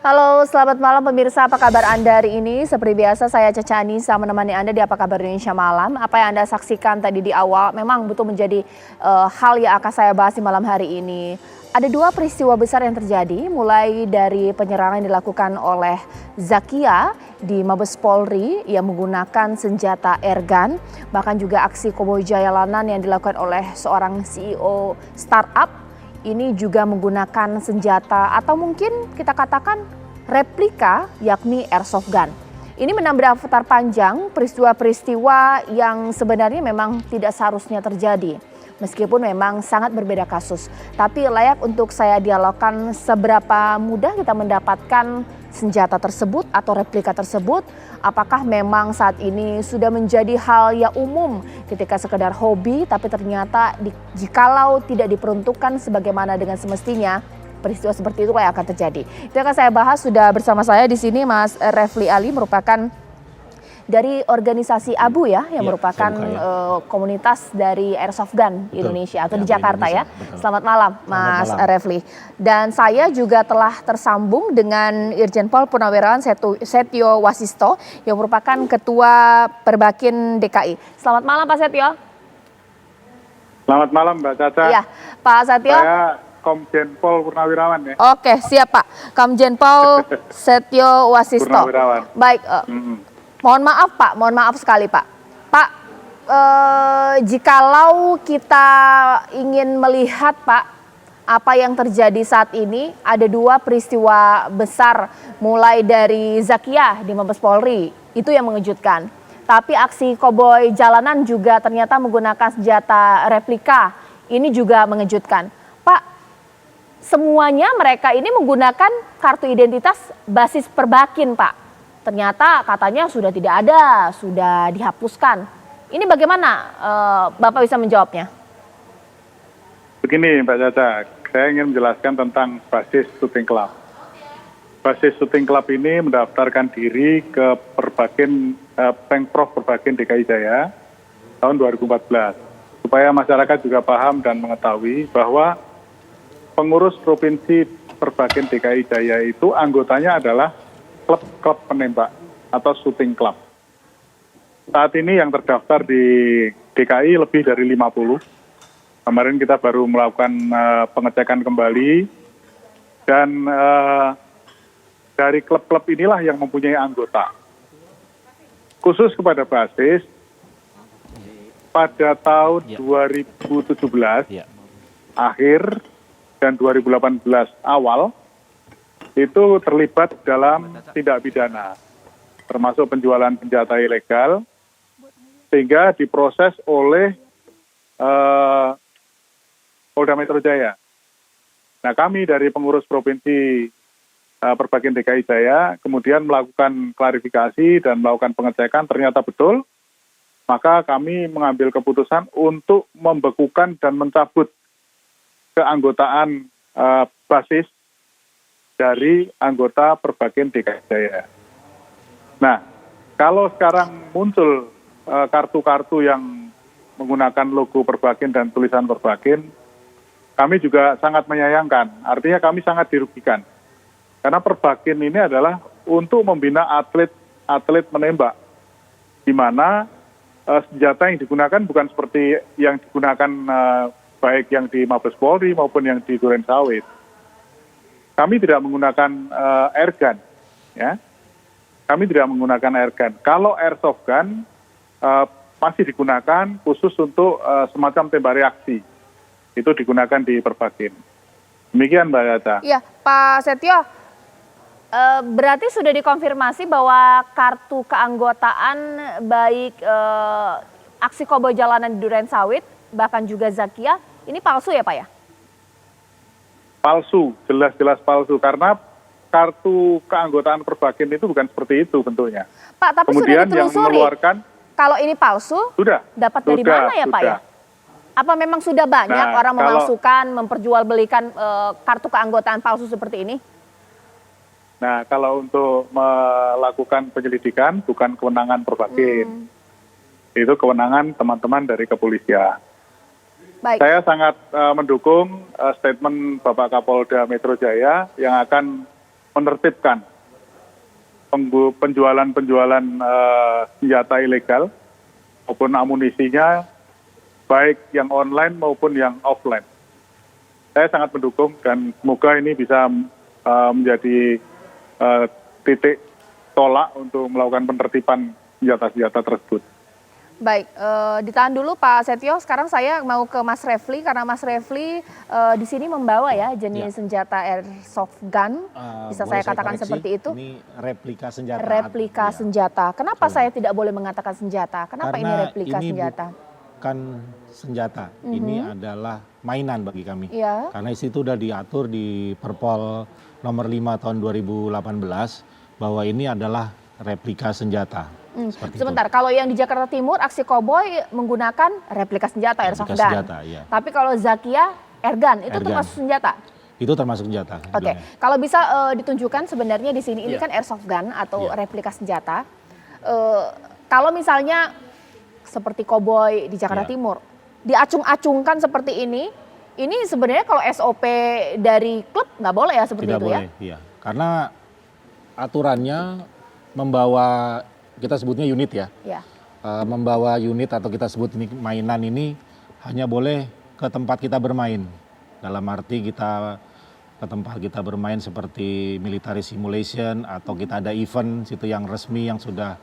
Halo, selamat malam pemirsa. Apa kabar Anda hari ini? Seperti biasa, saya Caca Anissa menemani Anda di Apa Kabar Indonesia Malam. Apa yang Anda saksikan tadi di awal memang betul menjadi hal yang akan saya bahas di malam hari ini. Ada dua peristiwa besar yang terjadi, mulai dari penyerangan yang dilakukan oleh Zakia di Mabes Polri yang menggunakan senjata airgun, bahkan juga aksi koboi jalanan yang dilakukan oleh seorang CEO startup. Ini juga menggunakan senjata atau mungkin kita katakan replika, yakni airsoft gun. Ini menambah daftar panjang peristiwa-peristiwa yang sebenarnya memang tidak seharusnya terjadi. Meskipun memang sangat berbeda kasus, tapi layak untuk saya dialogkan seberapa mudah kita mendapatkan senjata tersebut atau replika tersebut. Apakah memang saat ini sudah menjadi hal yang umum ketika sekedar hobi, tapi ternyata jikalau tidak diperuntukkan sebagaimana dengan semestinya, peristiwa seperti itulah yang akan terjadi. Itu akan saya bahas, sudah bersama saya di sini Mas Refli Ali, merupakan dari organisasi ABU ya, yang merupakan komunitas dari airsoft gun di Indonesia atau di Jakarta ya. Selamat malam Mas Refli. Dan saya juga telah tersambung dengan Irjen Pol Purnawirawan Setio Wasisto yang merupakan Ketua Perbakin DKI. Selamat malam Pak Setio. Selamat malam Mbak Caca. Iya, Pak Setio. Saya Komjen Pol Purnawirawan ya. Oke, siap Pak. Komjen Pol Setio Wasisto. Purnawirawan. Baik. Mohon maaf Pak, mohon maaf sekali Pak. Pak, jikalau kita ingin melihat Pak, apa yang terjadi saat ini, ada dua peristiwa besar mulai dari Zakia di Mabes Polri, itu yang mengejutkan. Tapi aksi koboi jalanan juga ternyata menggunakan senjata replika, ini juga mengejutkan. Pak, semuanya mereka ini menggunakan kartu identitas basis perbakin Pak. Ternyata katanya sudah tidak ada, sudah dihapuskan. Ini bagaimana Bapak bisa menjawabnya? Begini Mbak Caca, saya ingin menjelaskan tentang basis shooting club. Basis shooting club ini mendaftarkan diri ke Pemprov Perbakin DKI Jaya tahun 2014. Supaya masyarakat juga paham dan mengetahui bahwa pengurus Provinsi Perbakin DKI Jaya itu anggotanya adalah klub penembak atau shooting club. Saat ini yang terdaftar di DKI lebih dari 50. Kemarin kita baru melakukan pengecekan kembali dan dari klub-klub inilah yang mempunyai anggota. Khusus kepada basis, pada tahun 2017 akhir dan 2018 awal, itu terlibat dalam tindak pidana, termasuk penjualan senjata ilegal, sehingga diproses oleh Polda Metro Jaya. Nah, kami dari pengurus Provinsi Perbakin DKI Jaya kemudian melakukan klarifikasi dan melakukan pengecekan, ternyata betul, maka kami mengambil keputusan untuk membekukan dan mencabut keanggotaan basis dari anggota Perbakin DKI Jaya. Nah, kalau sekarang muncul kartu-kartu yang menggunakan logo Perbakin dan tulisan Perbakin, kami juga sangat menyayangkan. Artinya kami sangat dirugikan. Karena Perbakin ini adalah untuk membina atlet menembak, di mana senjata yang digunakan bukan seperti yang digunakan baik yang di Mabes Polri maupun yang di Duren Sawit. Kami tidak menggunakan airgun, ya. Kami tidak menggunakan airgun. Kalau airsoft gun masih digunakan khusus untuk semacam tembak reaksi, itu digunakan di Perbakin. Demikian Mbak Caca. Iya, Pak Setio, berarti sudah dikonfirmasi bahwa kartu keanggotaan baik aksi koboi jalanan di Duren Sawit, bahkan juga Zakia, ini palsu ya Pak ya? Palsu, jelas-jelas palsu, karena kartu keanggotaan Perbakin itu bukan seperti itu bentuknya. Pak, tapi kemudian sudah ditelusuri, yang mengeluarkan, kalau ini palsu, dapat dari mana ya Pak ya? Apa memang sudah banyak orang memasukkan, memperjualbelikan kartu keanggotaan palsu seperti ini? Nah, kalau untuk melakukan penyelidikan bukan kewenangan Perbakin, itu kewenangan teman-teman dari kepolisian. Baik. Saya sangat mendukung statement Bapak Kapolda Metro Jaya yang akan menertibkan penjualan-penjualan senjata ilegal maupun amunisinya, baik yang online maupun yang offline. Saya sangat mendukung dan semoga ini bisa menjadi titik tolak untuk melakukan penertiban senjata-senjata tersebut. Baik, ditahan dulu Pak Setio. Sekarang saya mau ke Mas Refli karena Mas Refli di sini membawa ya jenis senjata airsoft gun. Bisa saya katakan seperti itu? Ini replika senjata. Replika senjata. Kenapa saya tidak boleh mengatakan senjata? Kenapa ini Karena replika ini senjata? Bukan senjata, ini adalah mainan bagi kami. Iya. Karena itu sudah diatur di Perpol nomor 5 tahun 2018 bahwa ini adalah replika senjata. Seperti Sebentar, itu. kalau yang di Jakarta Timur aksi koboi menggunakan replika senjata airsoft gun. Senjata, iya. Tapi kalau Zakia airgun itu Airgun. termasuk senjata. Itu termasuk senjata. Oke, kalau bisa ditunjukkan sebenarnya di sini ini Iya. kan airsoft gun atau Iya. replika senjata. Kalau misalnya seperti koboi di Jakarta Iya. Timur diacung-acungkan seperti ini sebenarnya kalau SOP dari klub nggak boleh ya seperti Tidak itu boleh, ya? iya. Karena aturannya membawa, kita sebutnya unit ya. Ya. Membawa unit atau kita sebut ini mainan ini hanya boleh ke tempat kita bermain. Dalam arti kita ke tempat kita bermain seperti military simulation atau kita ada event situ yang resmi yang sudah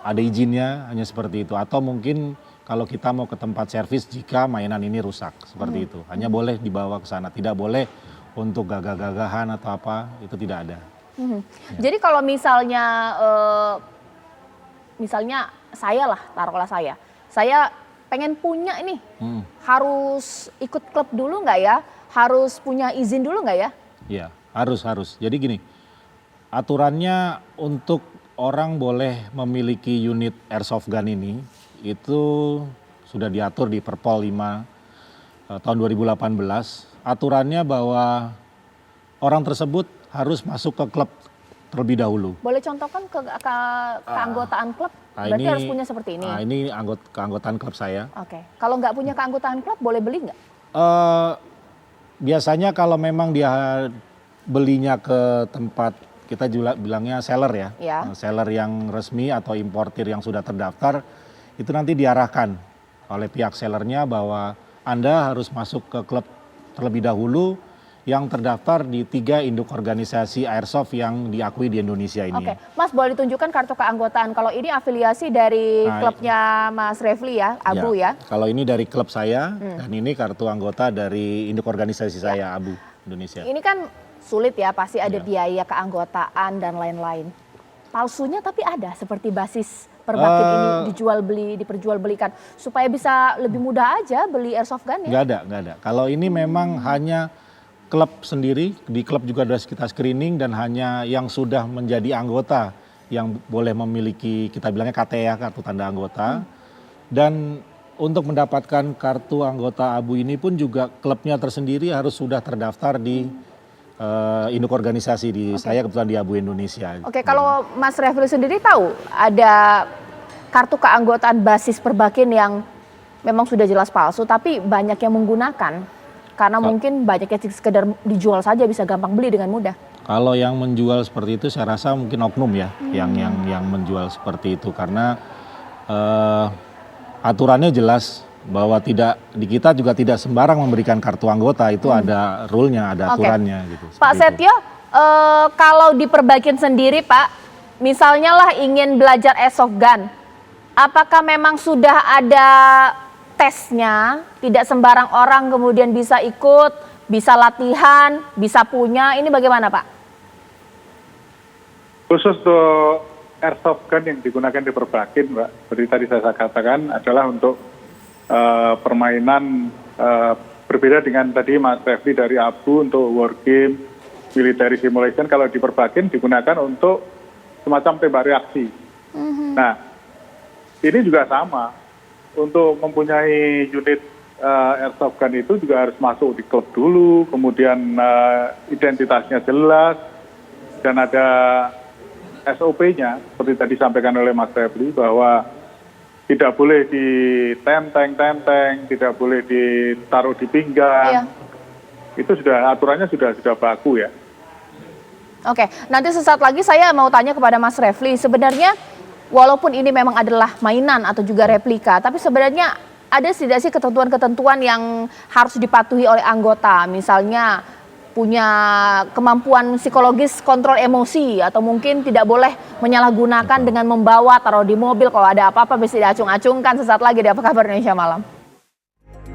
ada izinnya, hanya seperti itu. Atau mungkin kalau kita mau ke tempat servis jika mainan ini rusak, seperti itu. Hanya boleh dibawa ke sana, tidak boleh untuk gagah-gagahan atau apa, itu tidak ada. Jadi kalau misalnya saya lah, taruhlah saya pengen punya ini, harus ikut klub dulu nggak ya? Harus punya izin dulu nggak ya? Iya, harus. Jadi gini, aturannya untuk orang boleh memiliki unit airsoft gun ini, itu sudah diatur di Perpol 5 tahun 2018. Aturannya bahwa orang tersebut harus masuk ke klub terlebih dahulu. Boleh contohkan ke keanggotaan klub? Berarti harus punya seperti ini? Ini keanggotaan klub saya. Oke, kalau nggak punya keanggotaan klub boleh beli nggak? Biasanya kalau memang dia belinya ke tempat, kita juga bilangnya seller ya. Ya. Seller yang resmi atau importir yang sudah terdaftar, itu nanti diarahkan oleh pihak sellernya bahwa Anda harus masuk ke klub terlebih dahulu yang terdaftar di 3 induk organisasi airsoft yang diakui di Indonesia ini. Oke, Mas boleh ditunjukkan kartu keanggotaan. Kalau ini afiliasi dari klubnya Mas Refli ya, Abu ya? Kalau ini dari klub saya dan ini kartu anggota dari induk organisasi saya, Abu Indonesia. Ini kan sulit ya, pasti ada biaya keanggotaan dan lain-lain. Palsunya tapi ada, seperti basis perbakin ini diperjualbelikan supaya bisa lebih mudah aja beli airsoft gun ya? Nggak ada. Kalau ini memang hanya klub sendiri, di klub juga sudah kita screening dan hanya yang sudah menjadi anggota yang boleh memiliki, kita bilangnya KT ya, kartu tanda anggota. Dan untuk mendapatkan kartu anggota Abu ini pun juga klubnya tersendiri harus sudah terdaftar di induk organisasi di saya kebetulan di Abu Indonesia. Oke, kalau Mas Refli sendiri tahu ada kartu keanggotaan basis perbakin yang memang sudah jelas palsu tapi banyak yang menggunakan karena mungkin banyak yang sekedar dijual saja bisa gampang beli dengan mudah. Kalau yang menjual seperti itu saya rasa mungkin oknum ya yang menjual seperti itu karena aturannya jelas bahwa di kita juga tidak sembarang memberikan kartu anggota, itu ada rule-nya, ada aturannya gitu. Pak Setio, kalau diperbaikin sendiri Pak, misalnya lah ingin belajar airsoft gun, apakah memang sudah ada tesnya, tidak sembarang orang kemudian bisa ikut, bisa latihan, bisa punya, ini bagaimana Pak? Khusus untuk airsoft gun yang digunakan di Perbakin, Mbak, seperti tadi saya katakan adalah untuk permainan berbeda dengan tadi Mas Refli dari Abu untuk war game, military simulation. Kalau di Perbakin digunakan untuk semacam tembak reaksi. Nah, ini juga sama. Untuk mempunyai unit airsoft gun itu juga harus masuk di klub dulu, kemudian identitasnya jelas, dan ada SOP-nya, seperti tadi disampaikan oleh Mas Refli, bahwa tidak boleh ditenteng-tenteng, tidak boleh ditaruh di pinggang. Iya. Itu sudah aturannya sudah baku ya. Oke, nanti sesaat lagi saya mau tanya kepada Mas Refli, sebenarnya walaupun ini memang adalah mainan atau juga replika, tapi sebenarnya ada tidak sih ketentuan-ketentuan yang harus dipatuhi oleh anggota, misalnya punya kemampuan psikologis kontrol emosi atau mungkin tidak boleh menyalahgunakan dengan membawa taruh di mobil, kalau ada apa-apa bisa diacung-acungkan. Sesaat lagi di Apa Kabar Indonesia Malam.